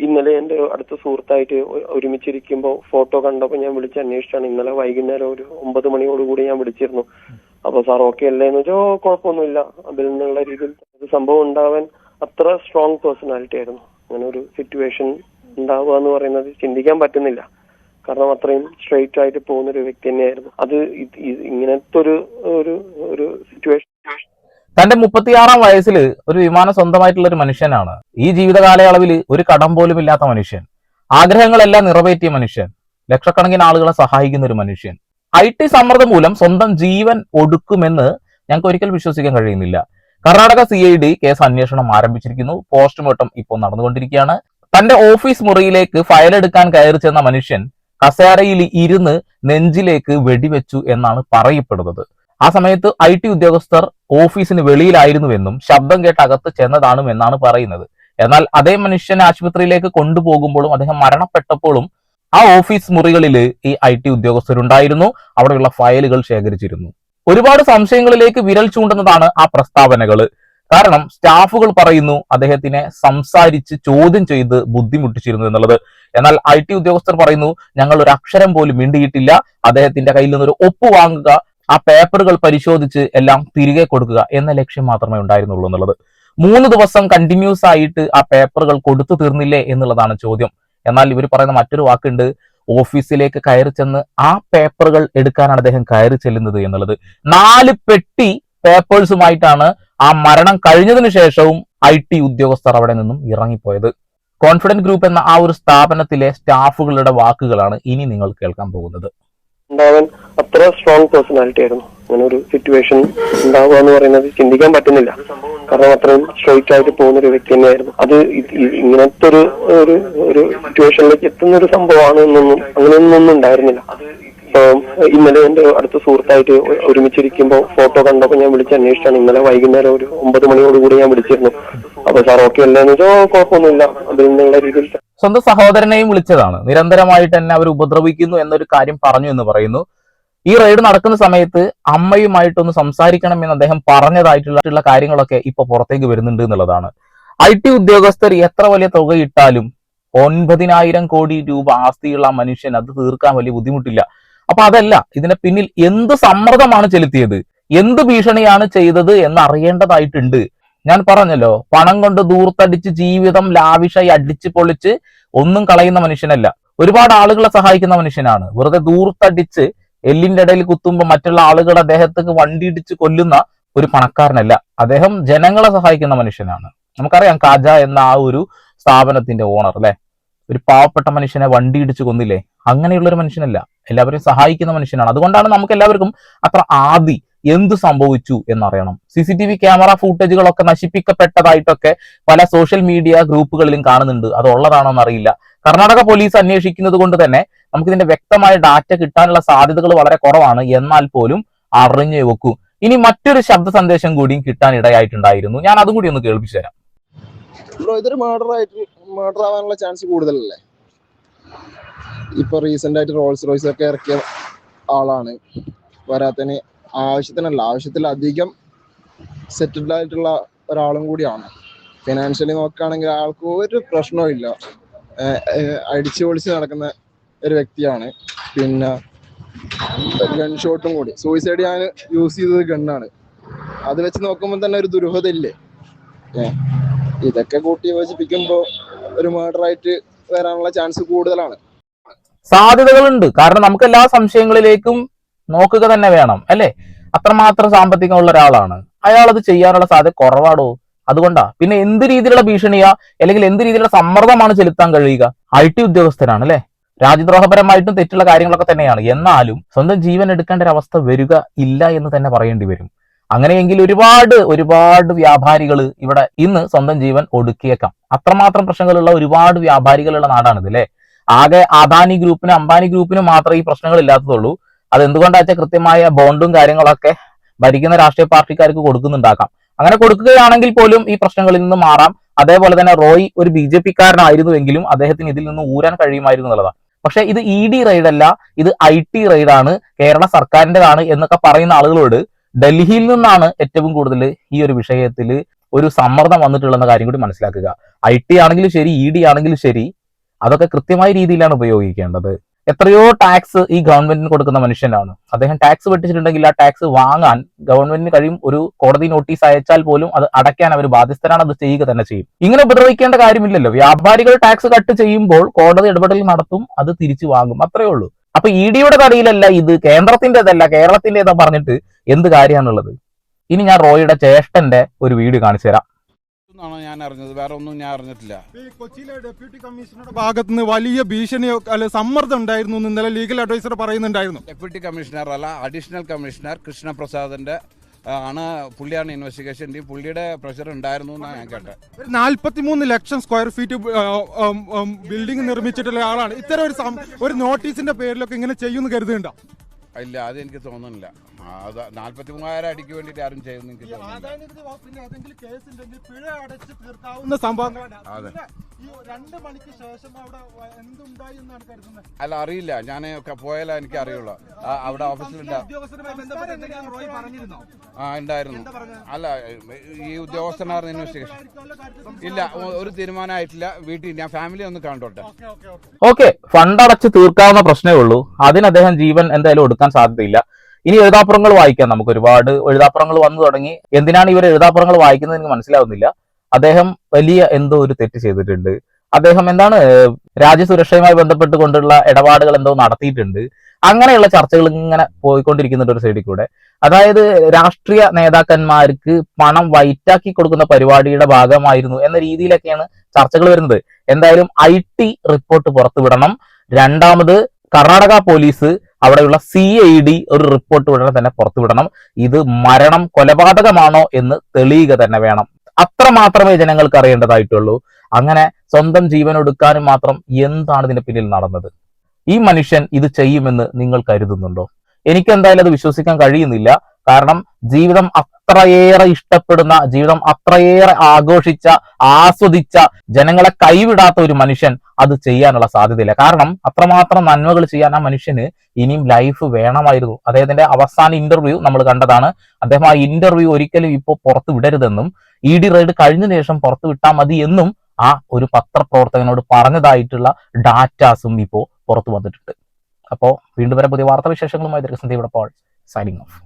ഇന്നലെ എന്റെ അടുത്ത സുഹൃത്തായിട്ട് ഒരുമിച്ചിരിക്കുമ്പോൾ ഫോട്ടോ കണ്ടപ്പോൾ ഞാൻ വിളിച്ച് അന്വേഷിച്ചാണ്. ഇന്നലെ വൈകുന്നേരം ഒരു 9 മണിയോടുകൂടി ഞാൻ വിളിച്ചിരുന്നു. അപ്പൊ സാർ ഓക്കെ അല്ലേ എന്ന് വെച്ചാൽ കുഴപ്പമൊന്നുമില്ല അതിൽ നിന്നുള്ള രീതിയിൽ. സംഭവം ഉണ്ടാവാൻ അത്ര സ്ട്രോങ് പേഴ്സണാലിറ്റി ആയിരുന്നു. അങ്ങനെ ഒരു സിറ്റുവേഷൻ ഉണ്ടാവുക എന്ന് പറയുന്നത് ചിന്തിക്കാൻ പറ്റുന്നില്ല. കാരണം അത്രയും സ്ട്രെയിറ്റ് ആയിട്ട് പോകുന്ന ഒരു വ്യക്തി തന്നെയായിരുന്നു. അത് ഇങ്ങനത്തെ ഒരു സിറ്റുവേഷൻ. തന്റെ 36-ാം വയസ്സിൽ ഒരു വിമാനം സ്വന്തമായിട്ടുള്ള ഒരു മനുഷ്യനാണ്. ഈ ജീവിത കാലയളവിൽ ഒരു കടം പോലും ഇല്ലാത്ത മനുഷ്യൻ, ആഗ്രഹങ്ങളെല്ലാം നിറവേറ്റിയ മനുഷ്യൻ, ലക്ഷക്കണക്കിന് ആളുകളെ സഹായിക്കുന്ന ഒരു മനുഷ്യൻ. IT സമ്മർദ്ദം മൂലം സ്വന്തം ജീവൻ ഒടുക്കുമെന്ന് ഞങ്ങൾക്ക് ഒരിക്കൽ വിശ്വസിക്കാൻ കഴിയുന്നില്ല. കർണാടക CID കേസ് അന്വേഷണം ആരംഭിച്ചിരിക്കുന്നു. പോസ്റ്റ്മോർട്ടം ഇപ്പോൾ നടന്നുകൊണ്ടിരിക്കുകയാണ്. തന്റെ ഓഫീസ് മുറിയിലേക്ക് ഫയൽ എടുക്കാൻ കയറി ചെന്ന മനുഷ്യൻ കസേരയിൽ ഇരുന്ന് നെഞ്ചിലേക്ക് വെടിവെച്ചു എന്നാണ് പറയപ്പെടുന്നത്. ആ സമയത്ത് IT ഉദ്യോഗസ്ഥർ ഓഫീസിന് വെളിയിലായിരുന്നുവെന്നും ശബ്ദം കേട്ട് അകത്ത് ചെന്നതാണെന്നാണ് പറയുന്നത്. എന്നാൽ അതേ മനുഷ്യനെ ആശുപത്രിയിലേക്ക് കൊണ്ടുപോകുമ്പോഴും അദ്ദേഹം മരണപ്പെട്ടപ്പോഴും ആ ഓഫീസ് മുറികളിൽ ഈ IT ഉദ്യോഗസ്ഥരുണ്ടായിരുന്നു. അവിടെയുള്ള ഫയലുകൾ ശേഖരിച്ചിരുന്നു. ഒരുപാട് സംശയങ്ങളിലേക്ക് വിരൽ ചൂണ്ടുന്നതാണ് ആ പ്രസ്താവനകൾ. കാരണം സ്റ്റാഫുകൾ പറയുന്നു അദ്ദേഹത്തിനെ സംസാരിച്ച് ചോദ്യം ചെയ്ത് ബുദ്ധിമുട്ടിച്ചിരുന്നു എന്നുള്ളത്. എന്നാൽ IT ഉദ്യോഗസ്ഥർ പറയുന്നു ഞങ്ങൾ ഒരു അക്ഷരം പോലും മിണ്ടിയിട്ടില്ല, അദ്ദേഹത്തിന്റെ കയ്യിൽ നിന്നൊരു ഒപ്പ് വാങ്ങുക, ആ പേപ്പറുകൾ പരിശോധിച്ച് എല്ലാം തിരികെ കൊടുക്കുക എന്ന ലക്ഷ്യം മാത്രമേ ഉണ്ടായിരുന്നുള്ളൂ എന്നുള്ളത്. 3 ദിവസം കണ്ടിന്യൂസ് ആയിട്ട് ആ പേപ്പറുകൾ കൊടുത്തു തീർന്നില്ലേ എന്നുള്ളതാണ് ചോദ്യം. എന്നാൽ ഇവർ പറയുന്ന മറ്റൊരു വാക്കുണ്ട്, ഓഫീസിലേക്ക് കയറി ചെന്ന് ആ പേപ്പറുകൾ എടുക്കാനാണ് അദ്ദേഹം കയറി ചെല്ലുന്നത് എന്നുള്ളത്. 4 പെട്ടി പേപ്പേഴ്സുമായിട്ടാണ് ആ മരണം കഴിഞ്ഞതിനു ശേഷവും IT ഉദ്യോഗസ്ഥർ അവിടെ നിന്നും ഇറങ്ങിപ്പോയത്. കോൺഫിഡന്റ് ഗ്രൂപ്പ് എന്ന ആ ഒരു സ്ഥാപനത്തിലെ സ്റ്റാഫുകളുടെ വാക്കുകളാണ് ഇനി നിങ്ങൾ കേൾക്കാൻ പോകുന്നത്. ഉണ്ടാവാൻ അത്ര സ്ട്രോങ് പേഴ്സണാലിറ്റി ആയിരുന്നു. അങ്ങനെ ഒരു സിറ്റുവേഷൻ ഉണ്ടാവുക എന്ന് പറയുന്നത് ചിന്തിക്കാൻ പറ്റുന്നില്ല. കാരണം അത്രയും സ്ട്രെയിറ്റ് ആയിട്ട് പോകുന്ന ഒരു വ്യക്തി തന്നെയായിരുന്നു. അത് ഇങ്ങനത്തെ ഒരു സിറ്റുവേഷനിലേക്ക് എത്തുന്ന ഒരു സംഭവമാണ് എന്നൊന്നും അങ്ങനെയൊന്നും ഉണ്ടായിരുന്നില്ല. ഇന്നലെ എന്റെ അടുത്ത സുഹൃത്തായിട്ട് ഒരുമിച്ചിരിക്കുമ്പോൾ ഫോട്ടോ കണ്ടപ്പോൾ ഞാൻ വിളിച്ച് അന്വേഷിച്ചാണ്. ഇന്നലെ വൈകുന്നേരം ഒരു 9 മണിയോടുകൂടി ഞാൻ വിളിച്ചിരുന്നു. അപ്പൊ സാർ ഓക്കെ അല്ലേ എന്ന് വെച്ചാൽ കുഴപ്പമൊന്നുമില്ല അതിൽ നിന്നുള്ള രീതിയിൽ. സ്വന്തം സഹോദരനെയും വിളിച്ചതാണ്. നിരന്തരമായിട്ട് തന്നെ അവർ ഉപദ്രവിക്കുന്നു എന്നൊരു കാര്യം പറഞ്ഞു എന്ന് പറയുന്നു. ഈ റെയ്ഡ് നടക്കുന്ന സമയത്ത് അമ്മയുമായിട്ടൊന്ന് സംസാരിക്കണം എന്ന് അദ്ദേഹം പറഞ്ഞതായിട്ടുള്ള കാര്യങ്ങളൊക്കെ ഇപ്പൊ പുറത്തേക്ക് വരുന്നുണ്ട് എന്നുള്ളതാണ്. IT ഉദ്യോഗസ്ഥർ എത്ര വലിയ തുക ഇട്ടാലും 9,000 കോടി രൂപ ആസ്തിയുള്ള മനുഷ്യൻ അത് തീർക്കാൻ വലിയ ബുദ്ധിമുട്ടില്ല. അപ്പൊ അതല്ല, ഇതിന്റെ പിന്നിൽ എന്ത് സമ്മർദ്ദമാണ് ചെലുത്തിയത്, എന്ത് ഭീഷണിയാണ് ചെയ്തത് എന്ന് അറിയേണ്ടതായിട്ടുണ്ട്. ഞാൻ പറഞ്ഞല്ലോ, പണം കൊണ്ട് ദൂർത്തടിച്ച് ജീവിതം ലാവിഷായി അടിച്ച് പൊളിച്ച് ഒന്നും കളയുന്ന മനുഷ്യനല്ല. ഒരുപാട് ആളുകളെ സഹായിക്കുന്ന മനുഷ്യനാണ്. വെറുതെ ദൂർത്തടിച്ച് എല്ലിന്റെ ഇടയിൽ കുത്തുമ്പോൾ മറ്റുള്ള ആളുകളെ അദ്ദേഹത്തേക്ക് വണ്ടിയിടിച്ച് കൊല്ലുന്ന ഒരു പണക്കാരനല്ല. അദ്ദേഹം ജനങ്ങളെ സഹായിക്കുന്ന മനുഷ്യനാണ്. നമുക്കറിയാം, കാജ എന്ന ആ ഒരു സ്ഥാപനത്തിന്റെ ഓണർ അല്ലെ, ഒരു പാവപ്പെട്ട മനുഷ്യനെ വണ്ടിയിടിച്ച് കൊന്നില്ലേ, അങ്ങനെയുള്ള ഒരു മനുഷ്യനല്ല, എല്ലാവരെയും സഹായിക്കുന്ന മനുഷ്യനാണ്. അതുകൊണ്ടാണ് നമുക്ക് എല്ലാവർക്കും അത്ര ആദി എന്ത് സംഭവിച്ചു എന്നറിയണം. CCTV ക്യാമറ ഫൂട്ടേജുകളൊക്കെ നശിപ്പിക്കപ്പെട്ടതായിട്ടൊക്കെ പല സോഷ്യൽ മീഡിയ ഗ്രൂപ്പുകളിലും കാണുന്നുണ്ട്. അത് ഉള്ളതാണോ എന്നറിയില്ല. കർണാടക പോലീസ് അന്വേഷിക്കുന്നത് കൊണ്ട് തന്നെ നമുക്കിതിന്റെ വ്യക്തമായ ഡാറ്റ കിട്ടാനുള്ള സാധ്യതകൾ വളരെ കുറവാണ്. എന്നാൽ പോലും അറിഞ്ഞു വെക്കൂ. ഇനി മറ്റൊരു ശബ്ദ സന്ദേശം കൂടിയും കിട്ടാൻ ഇടയായിട്ടുണ്ടായിരുന്നു. ഞാൻ അതും കൂടി ഒന്ന് കേൾപ്പിച്ചു തരാം. ഇതൊരു മർഡർ ആവാനുള്ള ചാൻസ് കൂടുതലല്ലേ? ഇപ്പൊ റീസെന്റ് ആയിട്ട് റോൾസ് റോയ്സ് ഒക്കെ ഇറക്കിയ ആളാണ്. വരാത്തതിന് ആവശ്യത്തിലധികം സെറ്റിൽഡ് ആയിട്ടുള്ള ഒരാളും കൂടിയാണ്. ഫിനാൻഷ്യലി നോക്കുകയാണെങ്കിൽ ആൾക്ക് ഒരു പ്രശ്നവും ഇല്ല. അടിച്ചു പൊളിച്ച് നടക്കുന്ന ഒരു വ്യക്തിയാണ്. പിന്നെ ഗൺ ഷോട്ടും കൂടി, സൂയിസൈഡ് ഞാൻ യൂസ് ചെയ്തത് ഗണ്ണാണ്. അത് വെച്ച് നോക്കുമ്പോൾ തന്നെ ഒരു ദുരൂഹത ഇല്ലേ? ഇതൊക്കെ കൂട്ടി യോജിപ്പിക്കുമ്പോൾ ഒരു മർഡറായിട്ട് വരാനുള്ള ചാൻസ് കൂടുതലാണ്. സാധ്യതകളുണ്ട്. കാരണം നമുക്ക് എല്ലാ സംശയങ്ങളിലേക്കും നോക്കുക തന്നെ വേണം അല്ലെ? അത്രമാത്രം സാമ്പത്തികമുള്ള ഒരാളാണ് അയാൾ. അത് ചെയ്യാനുള്ള സാധ്യത കുറവാടോ. അതുകൊണ്ടാ. പിന്നെ എന്ത് രീതിയിലുള്ള ഭീഷണിയാ അല്ലെങ്കിൽ എന്ത് രീതിയിലുള്ള സമ്മർദ്ദമാണ് ചെലുത്താൻ കഴിയുക? IT ഉദ്യോഗസ്ഥരാണ് അല്ലെ, രാജ്യദ്രോഹപരമായിട്ടും തെറ്റുള്ള കാര്യങ്ങളൊക്കെ തന്നെയാണ്. എന്നാലും സ്വന്തം ജീവൻ എടുക്കേണ്ട ഒരു അവസ്ഥ വരിക ഇല്ല എന്ന് തന്നെ പറയേണ്ടി വരും. അങ്ങനെയെങ്കിൽ ഒരുപാട് വ്യാപാരികൾ ഇവിടെ ഇന്ന് സ്വന്തം ജീവൻ ഒടുക്കിയേക്കാം. അത്രമാത്രം പ്രശ്നങ്ങളുള്ള ഒരുപാട് വ്യാപാരികളുള്ള നാടാണിത് അല്ലെ. ആകെ അദാനി ഗ്രൂപ്പിനും അംബാനി ഗ്രൂപ്പിനും മാത്രമേ ഈ പ്രശ്നങ്ങൾ ഇല്ലാത്തതുള്ളൂ. അത് എന്തുകൊണ്ടാ വെച്ചാൽ കൃത്യമായ ബോണ്ടും കാര്യങ്ങളൊക്കെ ഭരിക്കുന്ന രാഷ്ട്രീയ പാർട്ടിക്കാർക്ക് കൊടുക്കുന്നുണ്ടാക്കാം. അങ്ങനെ കൊടുക്കുകയാണെങ്കിൽ പോലും ഈ പ്രശ്നങ്ങളിൽ നിന്ന് മാറാം. അതേപോലെ തന്നെ റോയ് ഒരു BJP കാരനായിരുന്നുവെങ്കിലും അദ്ദേഹത്തിന് ഇതിൽ നിന്ന് ഊരാൻ കഴിയുമായിരുന്നു എന്നുള്ളതാണ്. പക്ഷെ ഇത് ED റെയ്ഡ് അല്ല, ഇത് IT റെയ്ഡാണ്, കേരള സർക്കാരിൻ്റെതാണ് എന്നൊക്കെ പറയുന്ന ആളുകളോട് ഡൽഹിയിൽ നിന്നാണ് ഏറ്റവും കൂടുതൽ ഈ ഒരു വിഷയത്തിൽ ഒരു സമ്മർദ്ദം വന്നിട്ടുള്ള കാര്യം കൂടി മനസ്സിലാക്കുക. IT ആണെങ്കിലും ശരി, ED ആണെങ്കിലും ശരി, അതൊക്കെ കൃത്യമായ രീതിയിലാണ് ഉപയോഗിക്കേണ്ടത്. എത്രയോ ടാക്സ് ഈ ഗവൺമെന്റിന് കൊടുക്കുന്ന മനുഷ്യനാണ്. അദ്ദേഹം ടാക്സ് വെട്ടിച്ചിട്ടുണ്ടെങ്കിൽ ആ ടാക്സ് വാങ്ങാൻ ഗവൺമെന്റിന് കഴിയും. ഒരു കോടതി നോട്ടീസ് അയച്ചാൽ പോലും അത് അടയ്ക്കാൻ അവർ ബാധ്യസ്ഥരാണ്, അത് ചെയ്യുക തന്നെ ചെയ്യും. ഇങ്ങനെ ഉപദ്രവിക്കേണ്ട കാര്യമില്ലല്ലോ. വ്യാപാരികൾ ടാക്സ് കട്ട് ചെയ്യുമ്പോൾ കോടതി ഇടപെടൽ നടത്തും, അത് തിരിച്ചു വാങ്ങും, അത്രേ ഉള്ളൂ. അപ്പൊ EDയുടെ തടിയിലല്ല ഇത്, കേന്ദ്രത്തിന്റേതല്ല കേരളത്തിന്റേതാ പറഞ്ഞിട്ട് എന്ത് കാര്യമാണുള്ളത്? ഇനി ഞാൻ റോയിയുടെ ചേഷ്ടന്റെ ഒരു വീഡിയോ കാണിച്ചു തരാം. ഞാൻ അറിഞ്ഞത്, വേറെ ഒന്നും ഞാൻ അറിഞ്ഞിട്ടില്ല. കൊച്ചിയിലെ ഡെപ്യൂട്ടി കമ്മീഷണറുടെ ഭാഗത്ത് നിന്ന് വലിയ ഭീഷണിയോ അല്ലെ സമ്മർദ്ദം ഉണ്ടായിരുന്നു എന്ന് ഇന്നലെ ലീഗൽ അഡ്വൈസർ പറയുന്നുണ്ടായിരുന്നു. ഡെപ്യൂട്ടി കമ്മീഷണർ അല്ല, അഡീഷണൽ കമ്മീഷണർ കൃഷ്ണപ്രസാദിന്റെ പുള്ളിയാണ് ഇൻവെസ്റ്റിഗേഷൻ ടീം. പുള്ളിയുടെ പ്രഷർ ഉണ്ടായിരുന്നു എന്നാണ് ഞാൻ കേട്ടത്. 43 ലക്ഷം സ്ക്വയർ ഫീറ്റ് ബിൽഡിംഗ് നിർമ്മിച്ചിട്ടുള്ള ആളാണ്. ഇത്തരം ഒരു നോട്ടീസിന്റെ പേരിലൊക്കെ ഇങ്ങനെ ചെയ്യുമെന്ന് കരുതുന്നുണ്ടോ? ഇല്ല, അത് എനിക്ക് തോന്നുന്നില്ല. അത് 43,000 അടിക്ക് വേണ്ടിയിട്ട് ആരും ചെയ്യുമെന്ന് എനിക്ക് തോന്നുന്നില്ല. അല്ല, അറിയില്ല. ഞാൻ പോയാലേ എനിക്ക് അറിയുള്ളൂ. അവിടെ ഓഫീസിലുണ്ട്. ഉണ്ടായിരുന്നു. അല്ല, ഈ ഉദ്യോഗസ്ഥനായിരുന്നു ഇൻവെസ്റ്റിഗേഷൻ. ഇല്ല, ഒരു തീരുമാനമായിട്ടില്ല. വീട്ടിൽ ഞാൻ ഫാമിലി ഒന്ന് കണ്ടോട്ടെ. ഓക്കെ, ഫണ്ട് അടച്ച് തീർക്കാവുന്ന പ്രശ്നമേ ഉള്ളൂ. അതിന് അദ്ദേഹം ജീവൻ എന്തായാലും എടുക്കാൻ സാധ്യതയില്ല. ഇനി എഴുതാപ്പുറങ്ങൾ വായിക്കാം. നമുക്ക് ഒരുപാട് എഴുതാപ്പുറങ്ങൾ വന്നു തുടങ്ങി. എന്തിനാണ് ഇവർ എഴുതാപ്പുറങ്ങൾ വായിക്കുന്നത് എനിക്ക് മനസ്സിലാവുന്നില്ല. അദ്ദേഹം വലിയ എന്തോ ഒരു തെറ്റ് ചെയ്തിട്ടുണ്ട്. അദ്ദേഹം എന്താണ് രാജ്യസുരക്ഷയുമായി ബന്ധപ്പെട്ടുകൊണ്ടുള്ള ഇടപാടുകൾ എന്തോ നടത്തിയിട്ടുണ്ട്. അങ്ങനെയുള്ള ചർച്ചകൾ ഇങ്ങനെ പോയിക്കൊണ്ടിരിക്കുന്നുണ്ട് ഒരു സൈഡിൽ കൂടെ. അതായത് രാഷ്ട്രീയ നേതാക്കന്മാർക്ക് പണം വൈറ്റാക്കി കൊടുക്കുന്ന പരിപാടിയുടെ ഭാഗമായിരുന്നു എന്ന രീതിയിലൊക്കെയാണ് ചർച്ചകൾ വരുന്നത്. എന്തായാലും IT റിപ്പോർട്ട് പുറത്തുവിടണം. രണ്ടാമത് കർണാടക പോലീസ്, അവിടെയുള്ള CID ഒരു റിപ്പോർട്ട് ഉടനെ തന്നെ പുറത്തുവിടണം. ഇത് മരണം, കൊലപാതകമാണോ എന്ന് തെളിയുക തന്നെ വേണം. അത്ര മാത്രമേ ജനങ്ങൾക്ക് അറിയേണ്ടതായിട്ടുള്ളൂ. അങ്ങനെ സ്വന്തം ജീവൻ ഒടുക്കാനും മാത്രം എന്താണ് ഇതിന്റെ പിന്നിൽ നടന്നത്? ഈ മനുഷ്യൻ ഇത് ചെയ്യുമെന്ന് നിങ്ങൾ കരുതുന്നുണ്ടോ? എനിക്ക് എന്തായാലും അത് വിശ്വസിക്കാൻ കഴിയുന്നില്ല. കാരണം ജീവിതം അത്രയേറെ ഇഷ്ടപ്പെടുന്ന, ജീവിതം അത്രയേറെ ആഘോഷിച്ച, ആസ്വദിച്ച, ജനങ്ങളെ കൈവിടാത്ത ഒരു മനുഷ്യൻ അത് ചെയ്യാനുള്ള സാധ്യതയില്ല. കാരണം അത്രമാത്രം നന്മകൾ ചെയ്യാൻ ആ മനുഷ്യന് ഇനിയും ലൈഫ് വേണമായിരുന്നു. അദ്ദേഹത്തിന്റെ അവസാന ഇന്റർവ്യൂ നമ്മൾ കണ്ടതാണ്. അദ്ദേഹം ആ ഇന്റർവ്യൂ ഒരിക്കലും ഇപ്പോൾ പുറത്തു വിടരുതെന്നും ED റെയ്ഡ് കഴിഞ്ഞ ശേഷം പുറത്തു വിട്ടാൽ മതി എന്നും ആ ഒരു പത്രപ്രവർത്തകനോട് പറഞ്ഞതായിട്ടുള്ള ഡാറ്റാസും ഇപ്പോൾ പുറത്തു വന്നിട്ടുണ്ട്. അപ്പോൾ വീണ്ടും വരെ പുതിയ വാർത്താവിശേഷങ്ങളുമായി സന്ദീപ് പോൾ സൈനിങ് ഓഫ്.